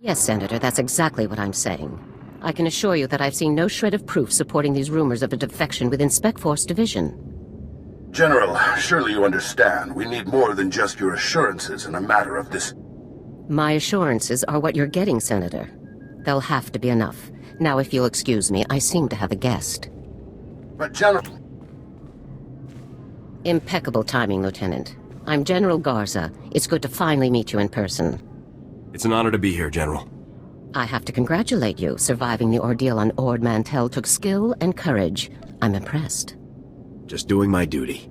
Yes, Senator, that's exactly what I'm saying. I can assure you that I've seen no shred of proof supporting these rumors of a defection within Spec Force Division. General, surely you understand. We need more than just your assurances in a matter of this. My assurances are what you're getting, Senator. They'll have to be enough. Now, if you'll excuse me, I seem to have a guest. But General... Impeccable timing, Lieutenant. I'm General Garza. It's good to finally meet you in person. It's an honor to be here, General. I have to congratulate you. Surviving the ordeal on Ord Mantell took skill and courage. I'm impressed. Just doing my duty.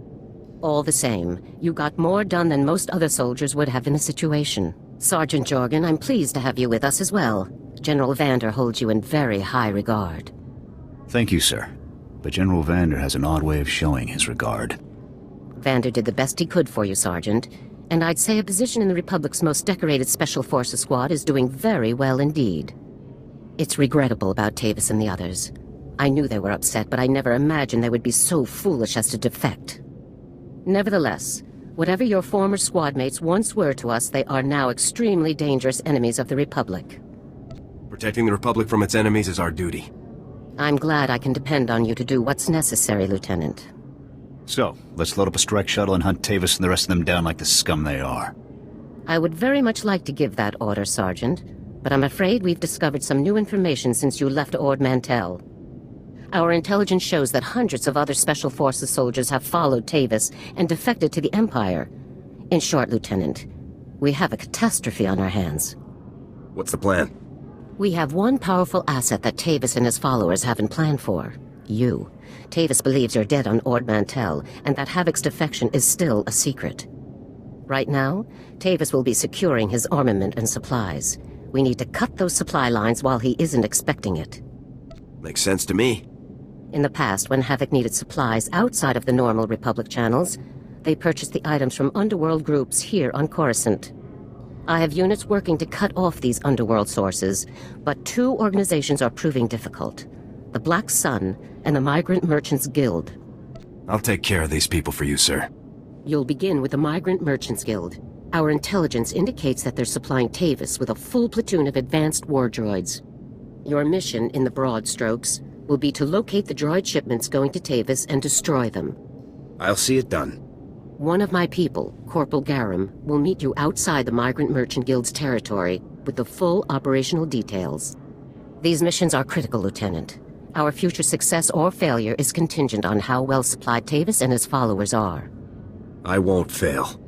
All the same, you got more done than most other soldiers would have in the situation. Sergeant Jorgen, I'm pleased to have you with us as well. General Vander holds you in very high regard. Thank you, sir. But General Vander has an odd way of showing his regard. Vander did the best he could for you, Sergeant. And I'd say a position in the Republic's most decorated Special Forces squad is doing very well indeed. It's regrettable about Tavis and the others. I knew they were upset, but I never imagined they would be so foolish as to defect. Nevertheless, whatever your former squad mates once were to us, they are now extremely dangerous enemies of the Republic. Protecting the Republic from its enemies is our duty. I'm glad I can depend on you to do what's necessary, Lieutenant. So, let's load up a strike shuttle and hunt Tavis and the rest of them down like the scum they are. I would very much like to give that order, Sergeant, but I'm afraid we've discovered some new information since you left Ord Mantell. Our intelligence shows that hundreds of other Special Forces soldiers have followed Tavis and defected to the Empire. In short, Lieutenant, we have a catastrophe on our hands. What's the plan? We have one powerful asset that Tavis and his followers haven't planned for. You. Tavis believes you're dead on Ord Mantell, and that Havoc's defection is still a secret. Right now, Tavis will be securing his armament and supplies. We need to cut those supply lines while he isn't expecting it. Makes sense to me. In the past, when Havoc needed supplies outside of the normal Republic channels, they purchased the items from underworld groups here on Coruscant. I have units working to cut off these underworld sources, but two organizations are proving difficult. The Black Sun and the Migrant Merchants Guild. I'll take care of these people for you, sir. You'll begin with the Migrant Merchants Guild. Our intelligence indicates that they're supplying Tavis with a full platoon of advanced war droids. Your mission, in the broad strokes, will be to locate the droid shipments going to Tavis and destroy them. I'll see it done. One of my people, Corporal Garum, will meet you outside the Migrant Merchant Guild's territory with the full operational details. These missions are critical, Lieutenant. Our future success or failure is contingent on how well supplied Tavis and his followers are. I won't fail.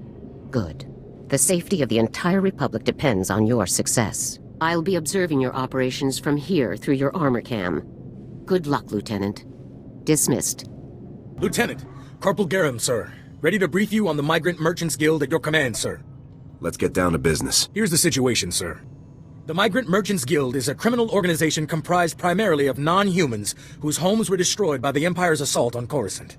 Good. The safety of the entire Republic depends on your success. I'll be observing your operations from here through your armor cam. Good luck, Lieutenant. Dismissed. Lieutenant, Corporal Garum, sir. Ready to brief you on the Migrant Merchants Guild at your command, sir. Let's get down to business. Here's the situation, sir. The Migrant Merchants Guild is a criminal organization comprised primarily of non-humans whose homes were destroyed by the Empire's assault on Coruscant.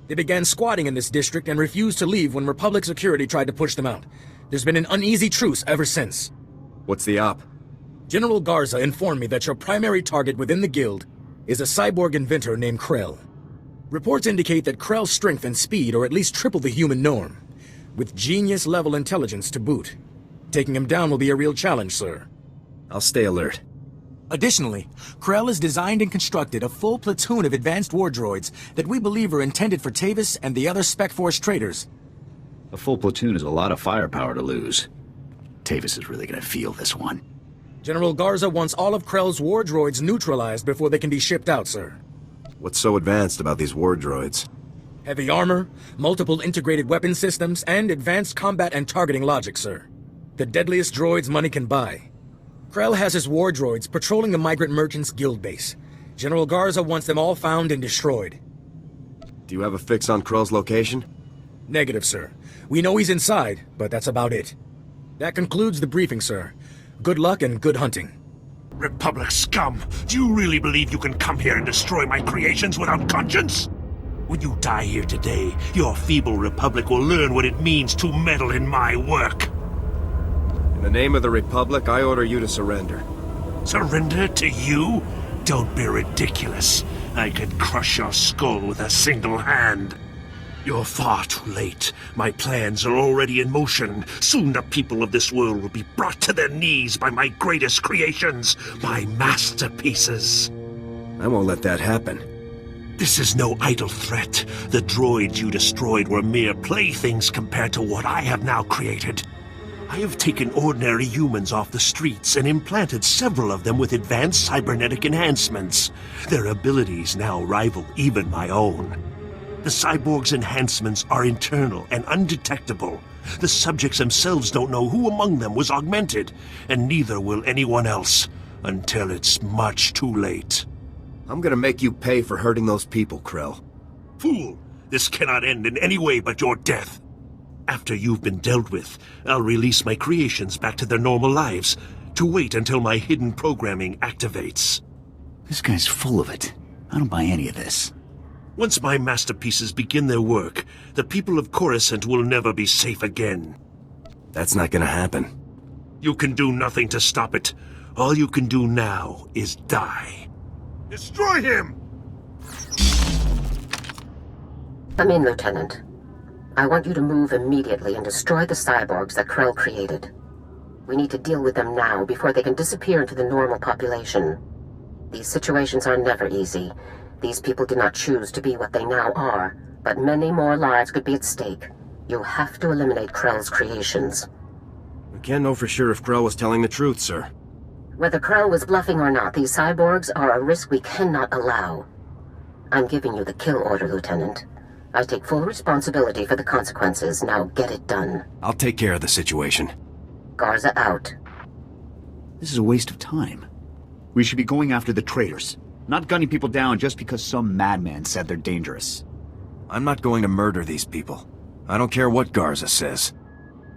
They began squatting in this district and refused to leave when Republic security tried to push them out. There's been an uneasy truce ever since. What's the op? General Garza informed me that your primary target within the guild is a cyborg inventor named Krell. Reports indicate that Krell's strength and speed are at least triple the human norm, with genius-level intelligence to boot. Taking him down will be a real challenge, sir. I'll stay alert. Additionally, Krell has designed and constructed a full platoon of advanced war droids that we believe are intended for Tavis and the other Spec Force traders. A full platoon is a lot of firepower to lose. Tavis is really gonna feel this one. General Garza wants all of Krell's war droids neutralized before they can be shipped out, sir. What's so advanced about these war droids? Heavy armor, multiple integrated weapon systems, and advanced combat and targeting logic, sir. The deadliest droids money can buy. Krell has his war droids patrolling the Migrant Merchants Guild base. General Garza wants them all found and destroyed. Do you have a fix on Krell's location? Negative, sir. We know he's inside, but that's about it. That concludes the briefing, sir. Good luck and good hunting. Republic scum! Do you really believe you can come here and destroy my creations without conscience? When you die here today, your feeble Republic will learn what it means to meddle in my work. In the name of the Republic, I order you to surrender. Surrender to you? Don't be ridiculous. I could crush your skull with a single hand. You're far too late. My plans are already in motion. Soon the people of this world will be brought to their knees by my greatest creations, my masterpieces. I won't let that happen. This is no idle threat. The droids you destroyed were mere playthings compared to what I have now created. I have taken ordinary humans off the streets and implanted several of them with advanced cybernetic enhancements. Their abilities now rival even my own. The cyborgs' enhancements are internal and undetectable. The subjects themselves don't know who among them was augmented, and neither will anyone else, until it's much too late. I'm gonna make you pay for hurting those people, Krell. Fool! This cannot end in any way but your death. After you've been dealt with, I'll release my creations back to their normal lives, to wait until my hidden programming activates. This guy's full of it. I don't buy any of this. Once my masterpieces begin their work, the people of Coruscant will never be safe again. That's not gonna happen. You can do nothing to stop it. All you can do now is die. Destroy him! Come in, Lieutenant. I want you to move immediately and destroy the cyborgs that Krell created. We need to deal with them now before they can disappear into the normal population. These situations are never easy. These people did not choose to be what they now are, but many more lives could be at stake. You have to eliminate Krell's creations. We can't know for sure if Krell was telling the truth, sir. Whether Krell was bluffing or not, these cyborgs are a risk we cannot allow. I'm giving you the kill order, Lieutenant. I take full responsibility for the consequences. Now get it done. I'll take care of the situation. Garza out. This is a waste of time. We should be going after the traitors, not gunning people down just because some madman said they're dangerous. I'm not going to murder these people. I don't care what Garza says.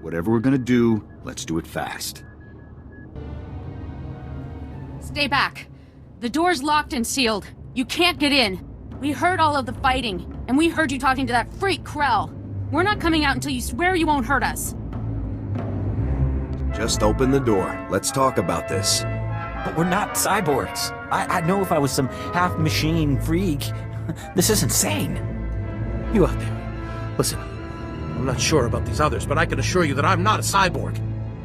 Whatever we're gonna do, let's do it fast. Stay back. The door's locked and sealed. You can't get in. We heard all of the fighting, and we heard you talking to that freak Krell. We're not coming out until you swear you won't hurt us. Just open the door. Let's talk about this. But we're not cyborgs. I'd know if I was some half-machine freak. This is insane. You out there. Listen, I'm not sure about these others, but I can assure you that I'm not a cyborg.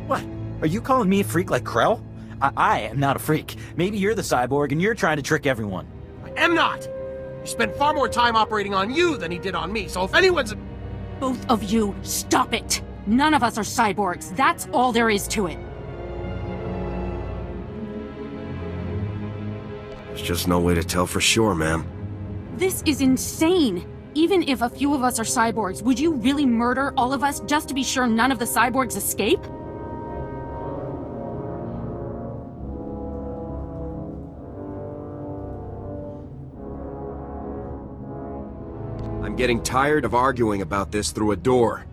What? Are you calling me a freak like Krell? I am not a freak. Maybe you're the cyborg and you're trying to trick everyone. I am not! He spent far more time operating on you than he did on me, so if anyone's... Both of you, stop it! None of us are cyborgs. That's all there is to it. There's just no way to tell for sure, ma'am. This is insane! Even if a few of us are cyborgs, would you really murder all of us just to be sure none of the cyborgs escape? I'm getting tired of arguing about this through a door.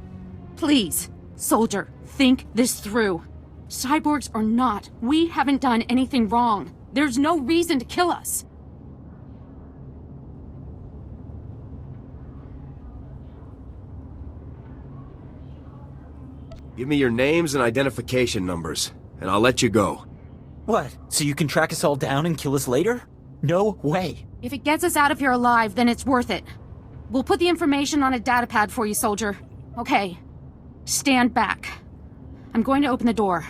Please, soldier, think this through. Cyborgs or not, we haven't done anything wrong. There's no reason to kill us. Give me your names and identification numbers, and I'll let you go. What? So you can track us all down and kill us later? No way. If it gets us out of here alive, then it's worth it. We'll put the information on a datapad for you, soldier. Okay. Stand back. I'm going to open the door.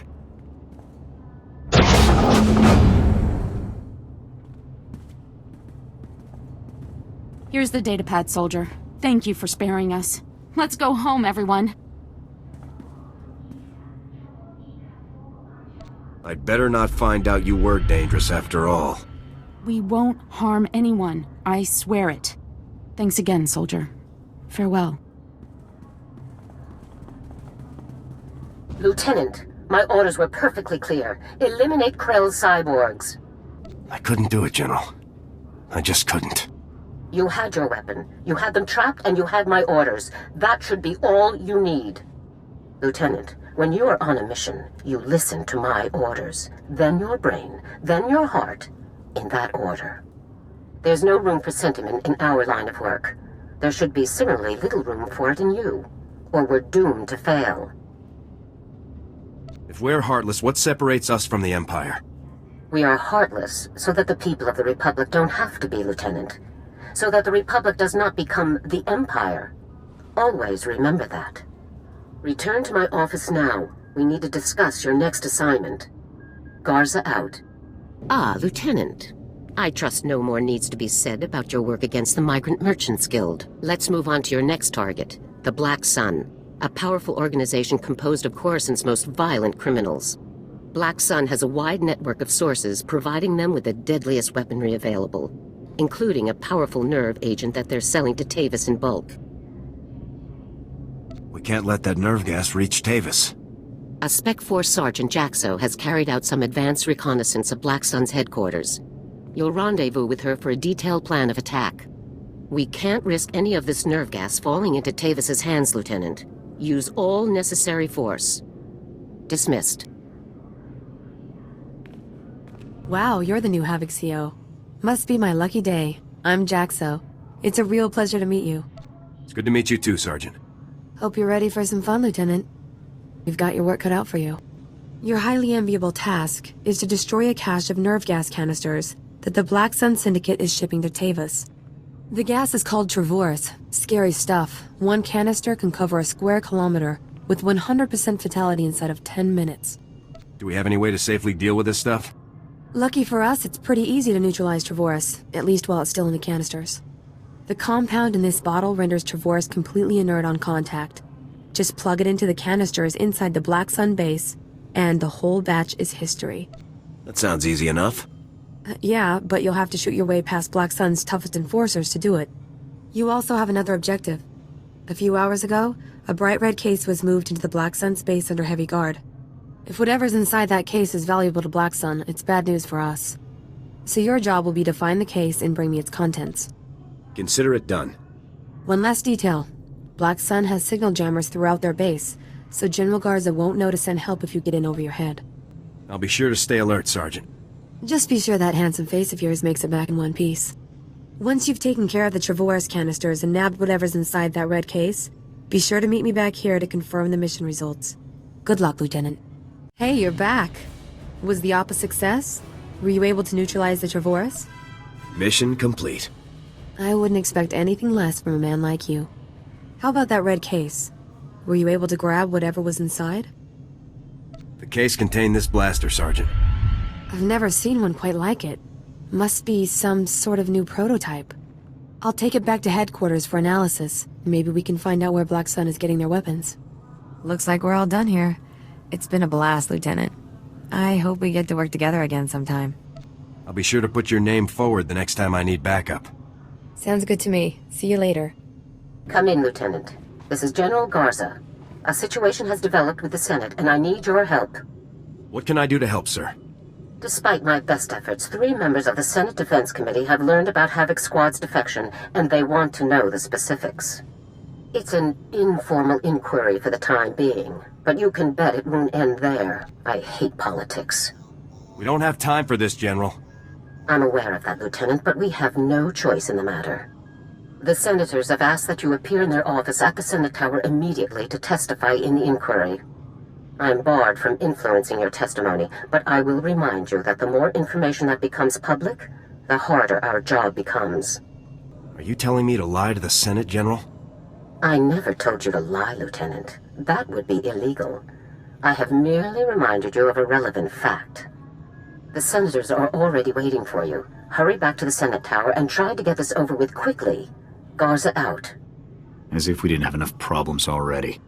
Here's the datapad, soldier. Thank you for sparing us. Let's go home, everyone. I'd better not find out you were dangerous after all. We won't harm anyone. I swear it. Thanks again, soldier. Farewell. Lieutenant, my orders were perfectly clear. Eliminate Krell's cyborgs. I couldn't do it, General. I just couldn't. You had your weapon. You had them trapped and you had my orders. That should be all you need. Lieutenant, when you are on a mission, you listen to my orders. Then your brain, then your heart, in that order. There's no room for sentiment in our line of work. There should be similarly little room for it in you, or we're doomed to fail. If we're heartless, what separates us from the Empire? We are heartless so that the people of the Republic don't have to be, Lieutenant. So that the Republic does not become the Empire. Always remember that. Return to my office now. We need to discuss your next assignment. Garza out. Ah, Lieutenant. I trust no more needs to be said about your work against the Migrant Merchants Guild. Let's move on to your next target, the Black Sun, a powerful organization composed of Coruscant's most violent criminals. Black Sun has a wide network of sources providing them with the deadliest weaponry available, including a powerful nerve agent that they're selling to Tavis in bulk. We can't let that nerve gas reach Tavis. A Spec Force Sergeant Jaxo has carried out some advanced reconnaissance of Black Sun's headquarters. You'll rendezvous with her for a detailed plan of attack. We can't risk any of this nerve gas falling into Tavis's hands, Lieutenant. Use all necessary force. Dismissed. Wow, you're the new Havoc CO. Must be my lucky day. I'm Jaxo. It's a real pleasure to meet you. It's good to meet you too, Sergeant. Hope you're ready for some fun, Lieutenant. You've got your work cut out for you. Your highly enviable task is to destroy a cache of nerve gas canisters that the Black Sun Syndicate is shipping to Tavis. The gas is called Travorce. Scary stuff. One canister can cover a square kilometer with 100% fatality inside of 10 minutes. Do we have any way to safely deal with this stuff? Lucky for us, it's pretty easy to neutralize Travorce, at least while it's still in the canisters. The compound in this bottle renders Travorce completely inert on contact. Just plug it into the canisters inside the Black Sun base, and the whole batch is history. That sounds easy enough. Yeah, but you'll have to shoot your way past Black Sun's toughest enforcers to do it. You also have another objective. A few hours ago, a bright red case was moved into the Black Sun space under heavy guard. If whatever's inside that case is valuable to Black Sun, it's bad news for us. So your job will be to find the case and bring me its contents. Consider it done. One last detail. Black Sun has signal jammers throughout their base, so General Garza won't know to send help if you get in over your head. I'll be sure to stay alert, Sergeant. Just be sure that handsome face of yours makes it back in one piece. Once you've taken care of the Travorce canisters and nabbed whatever's inside that red case, be sure to meet me back here to confirm the mission results. Good luck, Lieutenant. Hey, you're back. Was the op a success? Were you able to neutralize the Travorce? Mission complete. I wouldn't expect anything less from a man like you. How about that red case? Were you able to grab whatever was inside? The case contained this blaster, Sergeant. I've never seen one quite like it. Must be some sort of new prototype. I'll take it back to headquarters for analysis. Maybe we can find out where Black Sun is getting their weapons. Looks like we're all done here. It's been a blast, Lieutenant. I hope we get to work together again sometime. I'll be sure to put your name forward the next time I need backup. Sounds good to me. See you later. Come in, Lieutenant. This is General Garza. A situation has developed with the Senate, and I need your help. What can I do to help, sir? Despite my best efforts, 3 members of the Senate Defense Committee have learned about Havoc Squad's defection, and they want to know the specifics. It's an informal inquiry for the time being, but you can bet it won't end there. I hate politics. We don't have time for this, General. I'm aware of that, Lieutenant, but we have no choice in the matter. The senators have asked that you appear in their office at the Senate Tower immediately to testify in the inquiry. I'm barred from influencing your testimony, but I will remind you that the more information that becomes public, the harder our job becomes. Are you telling me to lie to the Senate, General? I never told you to lie, Lieutenant. That would be illegal. I have merely reminded you of a relevant fact. The senators are already waiting for you. Hurry back to the Senate Tower and try to get this over with quickly. Garza out. As if we didn't have enough problems already.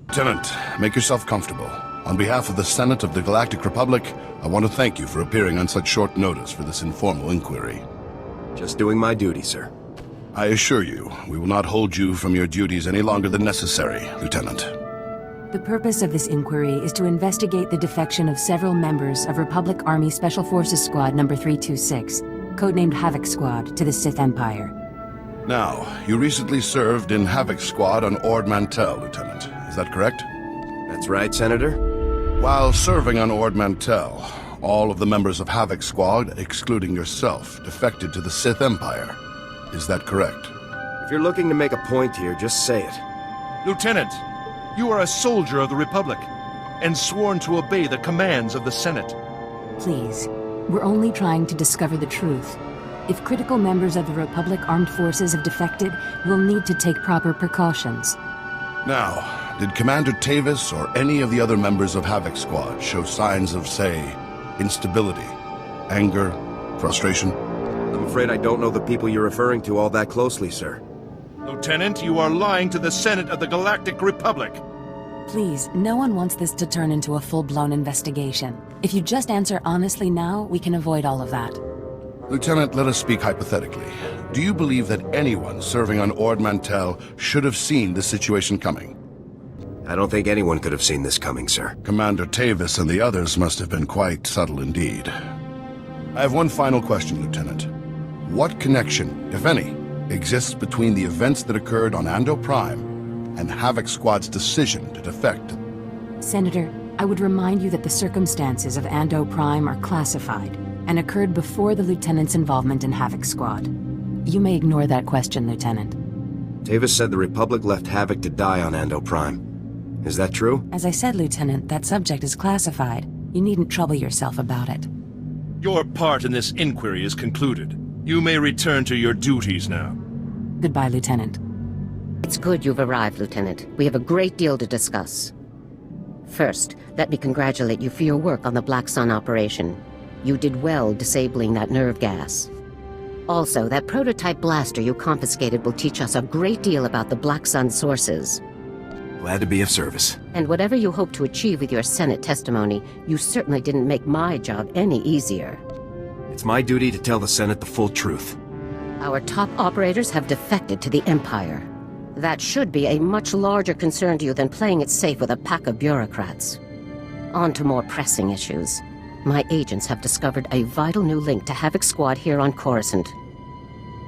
Lieutenant, make yourself comfortable. On behalf of the Senate of the Galactic Republic, I want to thank you for appearing on such short notice for this informal inquiry. Just doing my duty, sir. I assure you, we will not hold you from your duties any longer than necessary, Lieutenant. The purpose of this inquiry is to investigate the defection of several members of Republic Army Special Forces Squad number 326, codenamed Havoc Squad, to the Sith Empire. Now, you recently served in Havoc Squad on Ord Mantell, Lieutenant. Is that correct? That's right, Senator. While serving on Ord Mantell, all of the members of Havoc Squad, excluding yourself, defected to the Sith Empire. Is that correct? If you're looking to make a point here, just say it. Lieutenant, you are a soldier of the Republic, and sworn to obey the commands of the Senate. Please, we're only trying to discover the truth. If critical members of the Republic Armed Forces have defected, we'll need to take proper precautions. Now, did Commander Tavis or any of the other members of Havoc Squad show signs of, say, instability, anger, frustration? I'm afraid I don't know the people you're referring to all that closely, sir. Lieutenant, you are lying to the Senate of the Galactic Republic. Please, no one wants this to turn into a full-blown investigation. If you just answer honestly now, we can avoid all of that. Lieutenant, let us speak hypothetically. Do you believe that anyone serving on Ord Mantell should have seen this situation coming? I don't think anyone could have seen this coming, sir. Commander Tavis and the others must have been quite subtle indeed. I have one final question, Lieutenant. What connection, if any, exists between the events that occurred on Ando Prime and Havoc Squad's decision to defect? Senator, I would remind you that the circumstances of Ando Prime are classified and occurred before the Lieutenant's involvement in Havoc Squad. You may ignore that question, Lieutenant. Tavis said the Republic left Havoc to die on Ando Prime. Is that true? As I said, Lieutenant, that subject is classified. You needn't trouble yourself about it. Your part in this inquiry is concluded. You may return to your duties now. Goodbye, Lieutenant. It's good you've arrived, Lieutenant. We have a great deal to discuss. First, let me congratulate you for your work on the Black Sun operation. You did well disabling that nerve gas. Also, that prototype blaster you confiscated will teach us a great deal about the Black Sun sources. Glad to be of service. And whatever you hope to achieve with your Senate testimony, you certainly didn't make my job any easier. It's my duty to tell the Senate the full truth. Our top operators have defected to the Empire. That should be a much larger concern to you than playing it safe with a pack of bureaucrats. On to more pressing issues. My agents have discovered a vital new link to Havoc Squad here on Coruscant.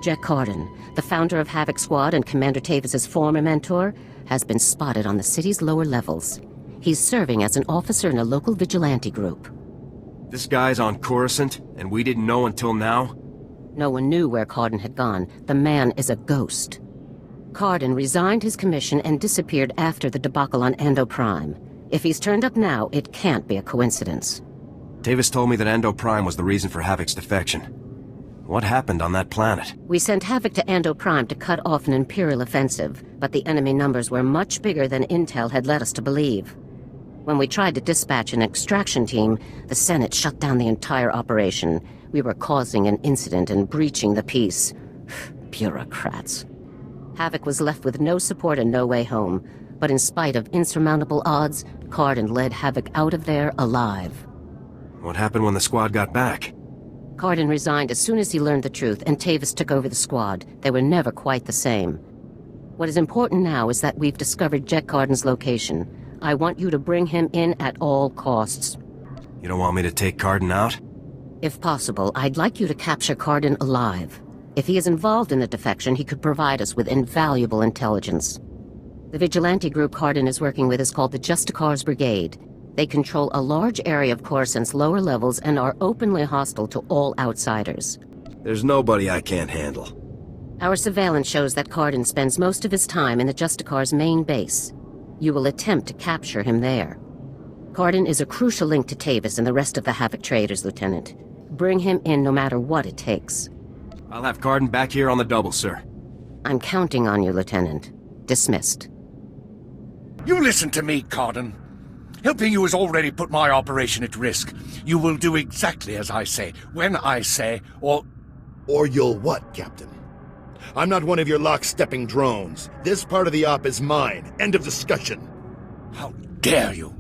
Jack Carden, the founder of Havoc Squad and Commander Tavis's former mentor, has been spotted on the city's lower levels. He's serving as an officer in a local vigilante group. This guy's on Coruscant, and we didn't know until now? No one knew where Carden had gone. The man is a ghost. Carden resigned his commission and disappeared after the debacle on Ando Prime. If he's turned up now, it can't be a coincidence. Tavis told me that Ando Prime was the reason for Havoc's defection. What happened on that planet? We sent Havoc to Ando Prime to cut off an Imperial offensive, but the enemy numbers were much bigger than Intel had led us to believe. When we tried to dispatch an extraction team, the Senate shut down the entire operation. We were causing an incident and breaching the peace. Bureaucrats. Havoc was left with no support and no way home, but in spite of insurmountable odds, Carden led Havoc out of there alive. What happened when the squad got back? Carden resigned as soon as he learned the truth, and Tavis took over the squad. They were never quite the same. What is important now is that we've discovered Jack Carden's location. I want you to bring him in at all costs. You don't want me to take Carden out? If possible, I'd like you to capture Carden alive. If he is involved in the defection, he could provide us with invaluable intelligence. The vigilante group Carden is working with is called the Justicars Brigade. They control a large area of Coruscant's lower levels and are openly hostile to all outsiders. There's nobody I can't handle. Our surveillance shows that Carden spends most of his time in the Justicars' main base. You will attempt to capture him there. Carden is a crucial link to Tavis and the rest of the Havoc traders, Lieutenant. Bring him in no matter what it takes. I'll have Carden back here on the double, sir. I'm counting on you, Lieutenant. Dismissed. You listen to me, Carden. Helping you has already put my operation at risk. You will do exactly as I say, when I say, or you'll what, Captain? I'm not one of your lock-stepping drones. This part of the op is mine. End of discussion. How dare you?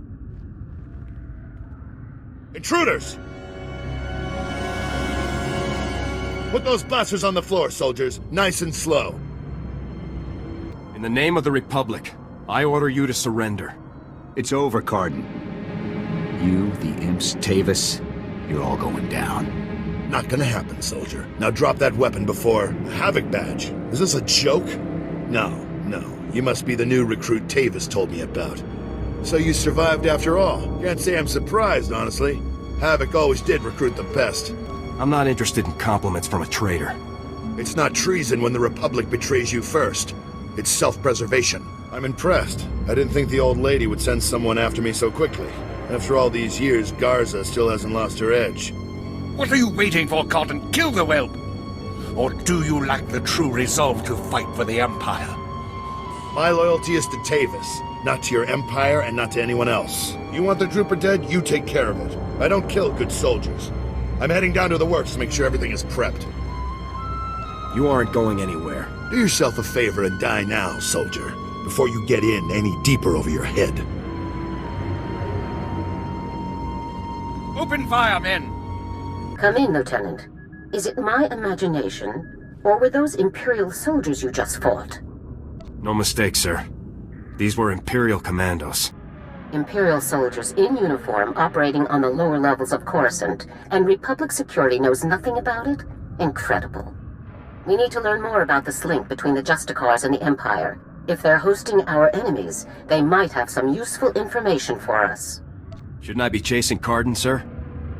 Intruders! Put those blasters on the floor, soldiers. Nice and slow. In the name of the Republic, I order you to surrender. It's over, Carden. You, the imps, Tavis, you're all going down. Not gonna happen, soldier. Now drop that weapon before... Havoc badge. Is this a joke? No. You must be the new recruit Tavis told me about. So you survived after all. Can't say I'm surprised, honestly. Havoc always did recruit the best. I'm not interested in compliments from a traitor. It's not treason when the Republic betrays you first. It's self-preservation. I'm impressed. I didn't think the old lady would send someone after me so quickly. After all these years, Garza still hasn't lost her edge. What are you waiting for, Carden? Kill the whelp! or do you lack the true resolve to fight for the Empire? My loyalty is to Tavis, not to your Empire and not to anyone else. You want the trooper dead, you take care of it. I don't kill good soldiers. I'm heading down to the works to make sure everything is prepped. You aren't going anywhere. Do yourself a favor and die now, soldier, before you get in any deeper over your head. Open fire, men! Come in, Lieutenant. Is it my imagination, or were those Imperial soldiers you just fought? No mistake, sir. These were Imperial commandos. Imperial soldiers in uniform operating on the lower levels of Coruscant, and Republic security knows nothing about it? Incredible. We need to learn more about this link between the Justicars and the Empire. If they're hosting our enemies, they might have some useful information for us. Shouldn't I be chasing Cardin, sir?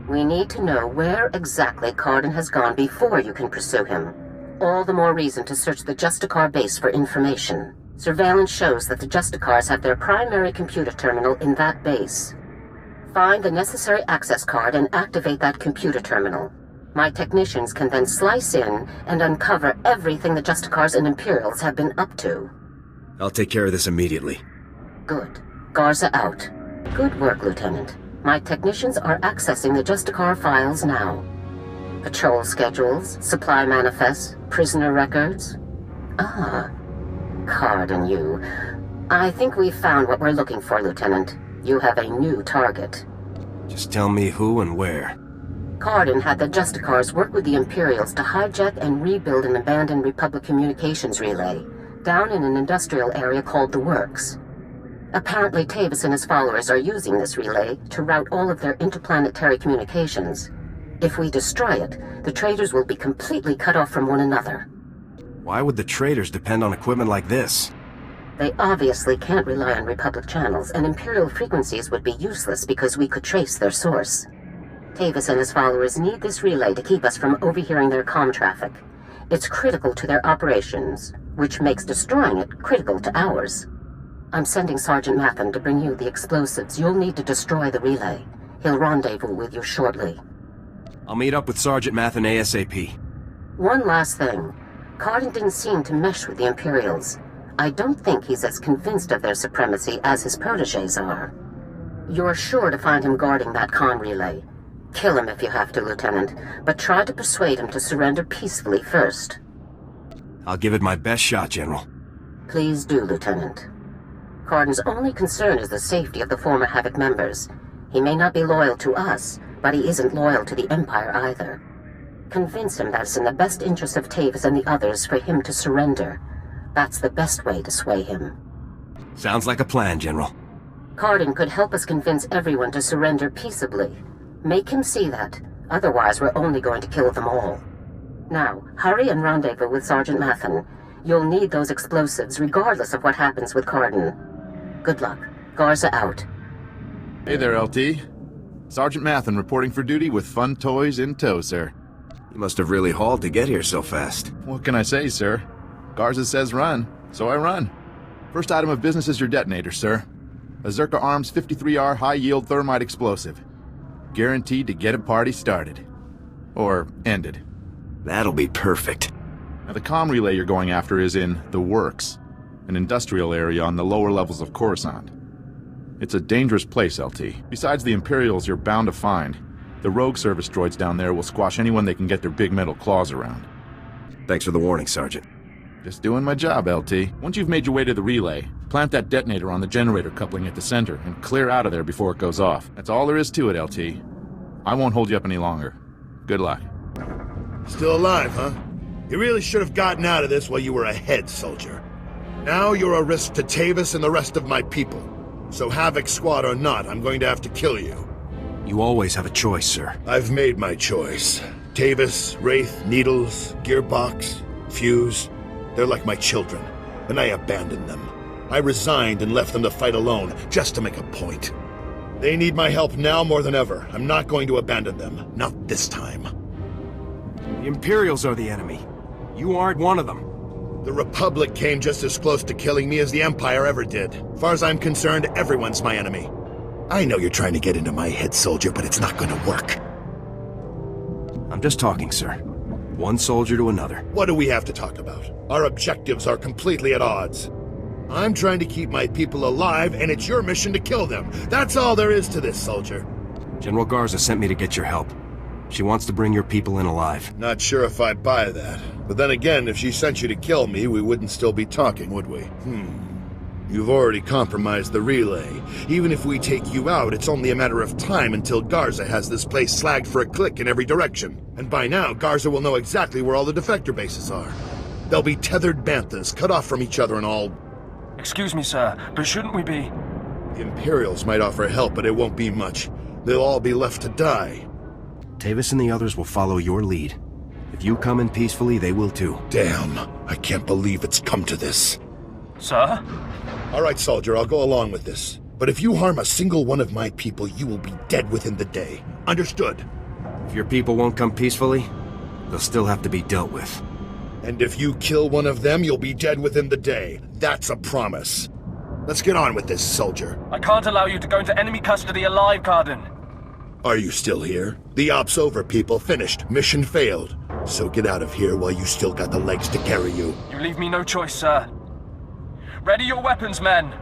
We need to know where exactly Cardin has gone before you can pursue him. All the more reason to search the Justicar base for information. Surveillance shows that the Justicars have their primary computer terminal in that base. Find the necessary access card and activate that computer terminal. My technicians can then slice in and uncover everything the Justicars and Imperials have been up to. I'll take care of this immediately. Good. Garza out. Good work, Lieutenant. My technicians are accessing the Justicar files now. Patrol schedules, supply manifests, prisoner records. Ah, Cardin, you. I think we've found what we're looking for, Lieutenant. You have a new target. Just tell me who and where. Cardin had the Justicars work with the Imperials to hijack and rebuild an abandoned Republic communications relay down in an industrial area called the Works. Apparently Tavis and his followers are using this relay to route all of their interplanetary communications. If we destroy it, the traitors will be completely cut off from one another. Why would the traitors depend on equipment like this? They obviously can't rely on Republic channels, and Imperial frequencies would be useless because we could trace their source. Tavis and his followers need this relay to keep us from overhearing their comm traffic. It's critical to their operations, which makes destroying it critical to ours. I'm sending Sergeant Mathen to bring you the explosives you'll need to destroy the relay. He'll rendezvous with you shortly. I'll meet up with Sergeant Mathen ASAP. One last thing. Cardin didn't seem to mesh with the Imperials. I don't think he's as convinced of their supremacy as his protégés are. You're sure to find him guarding that comm relay. Kill him if you have to, Lieutenant, but try to persuade him to surrender peacefully first. I'll give it my best shot, General. Please do, Lieutenant. Cardin's only concern is the safety of the former Havoc members. He may not be loyal to us, but he isn't loyal to the Empire either. Convince him that it's in the best interest of Tavis and the others for him to surrender. That's the best way to sway him. Sounds like a plan, General. Cardin could help us convince everyone to surrender peaceably. Make him see that. Otherwise, we're only going to kill them all. Now, hurry and rendezvous with Sergeant Mathen. You'll need those explosives regardless of what happens with Cardin. Good luck. Garza out. Hey there, LT. Sergeant Mathen reporting for duty with fun toys in tow, sir. You must have really hauled to get here so fast. What can I say, sir? Garza says run, so I run. First item of business is your detonator, sir. A Zerka Arms 53R high-yield thermite explosive. Guaranteed to get a party started. Or ended. That'll be perfect. Now, the comm relay you're going after is in the Works, an industrial area on the lower levels of Coruscant. It's a dangerous place, LT. Besides the Imperials you're bound to find, the rogue service droids down there will squash anyone they can get their big metal claws around. Thanks for the warning, Sergeant. Just doing my job, LT. Once you've made your way to the relay, plant that detonator on the generator coupling at the center and clear out of there before it goes off. That's all there is to it, LT. I won't hold you up any longer. Good luck. Still alive, huh? You really should have gotten out of this while you were ahead, soldier. Now you're a risk to Tavis and the rest of my people. So Havoc Squad or not, I'm going to have to kill you. You always have a choice, sir. I've made my choice. Tavis, Wraith, Needles, Gearbox, Fuse. They're like my children, and I abandoned them. I resigned and left them to fight alone, just to make a point. They need my help now more than ever. I'm not going to abandon them. Not this time. The Imperials are the enemy. You aren't one of them. The Republic came just as close to killing me as the Empire ever did. As far as I'm concerned, everyone's my enemy. I know you're trying to get into my head, soldier, but it's not going to work. I'm just talking, sir. One soldier to another. What do we have to talk about? Our objectives are completely at odds. I'm trying to keep my people alive, and it's your mission to kill them. That's all there is to this, soldier. General Garza sent me to get your help. She wants to bring your people in alive. Not sure if I buy that. But then again, if she sent you to kill me, we wouldn't still be talking, would we? You've already compromised the relay. Even if we take you out, it's only a matter of time until Garza has this place slagged for a click in every direction. And by now, Garza will know exactly where all the defector bases are. They'll be tethered banthas, cut off from each other and all... Excuse me, sir, but shouldn't we be... The Imperials might offer help, but it won't be much. They'll all be left to die. Tavis and the others will follow your lead. If you come in peacefully, they will too. Damn, I can't believe it's come to this. Sir? All right, soldier, I'll go along with this. But if you harm a single one of my people, you will be dead within the day. Understood? If your people won't come peacefully, they'll still have to be dealt with. And if you kill one of them, you'll be dead within the day. That's a promise. Let's get on with this, soldier. I can't allow you to go into enemy custody alive, Cardin. Are you still here? The op's over, people. Finished. Mission failed. So get out of here while you still got the legs to carry you. You leave me no choice, sir. Ready your weapons, men!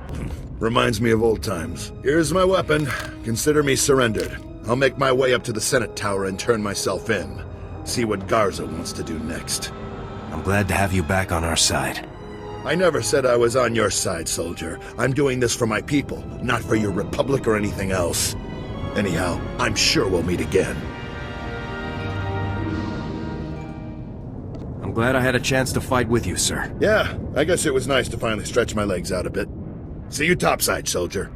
Reminds me of old times. Here's my weapon. Consider me surrendered. I'll make my way up to the Senate Tower and turn myself in. See what Garza wants to do next. I'm glad to have you back on our side. I never said I was on your side, soldier. I'm doing this for my people, not for your republic or anything else. Anyhow, I'm sure we'll meet again. I'm glad I had a chance to fight with you, sir. Yeah, I guess it was nice to finally stretch my legs out a bit. See you topside, soldier.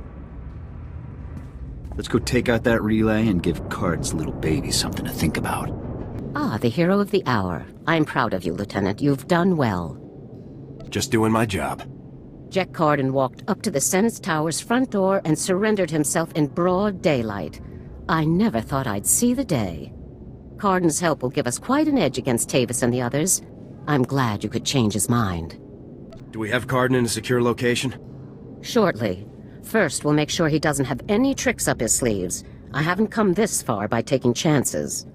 Let's go take out that relay and give Card's little baby something to think about. Ah, the hero of the hour. I'm proud of you, Lieutenant. You've done well. Just doing my job. Jack Cardin walked up to the Senate Tower's front door and surrendered himself in broad daylight. I never thought I'd see the day. Cardin's help will give us quite an edge against Tavis and the others. I'm glad you could change his mind. Do we have Cardin in a secure location? Shortly. First, we'll make sure he doesn't have any tricks up his sleeves. I haven't come this far by taking chances.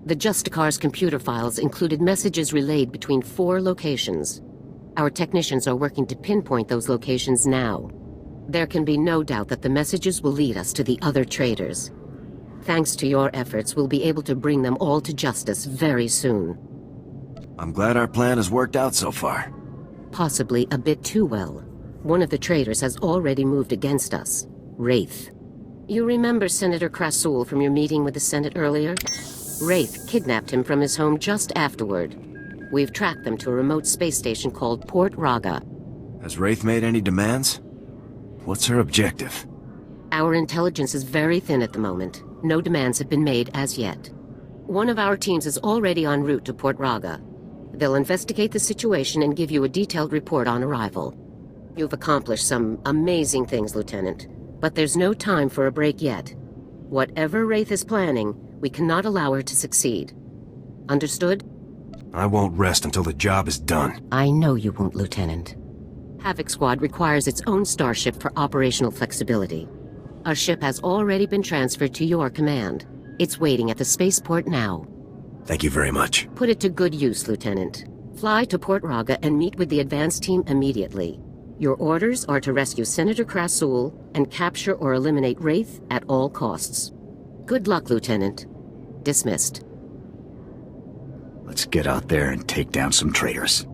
The Justicar's computer files included messages relayed between 4 locations. Our technicians are working to pinpoint those locations now. There can be no doubt that the messages will lead us to the other traitors. Thanks to your efforts, we'll be able to bring them all to justice very soon. I'm glad our plan has worked out so far. Possibly a bit too well. One of the traitors has already moved against us. Wraith. You remember Senator Krasul from your meeting with the Senate earlier? Wraith kidnapped him from his home just afterward. We've tracked them to a remote space station called Port Raga. Has Wraith made any demands? What's her objective? Our intelligence is very thin at the moment. No demands have been made as yet. One of our teams is already en route to Port Raga. They'll investigate the situation and give you a detailed report on arrival. You've accomplished some amazing things, Lieutenant, but there's no time for a break yet. Whatever Wraith is planning, we cannot allow her to succeed. Understood? I won't rest until the job is done. I know you won't, Lieutenant. Havoc Squad requires its own starship for operational flexibility. A ship has already been transferred to your command. It's waiting at the spaceport now. Thank you very much. Put it to good use, Lieutenant. Fly to Port Raga and meet with the advance team immediately. Your orders are to rescue Senator Krasul and capture or eliminate Wraith at all costs. Good luck, Lieutenant. Dismissed. Let's get out there and take down some traitors.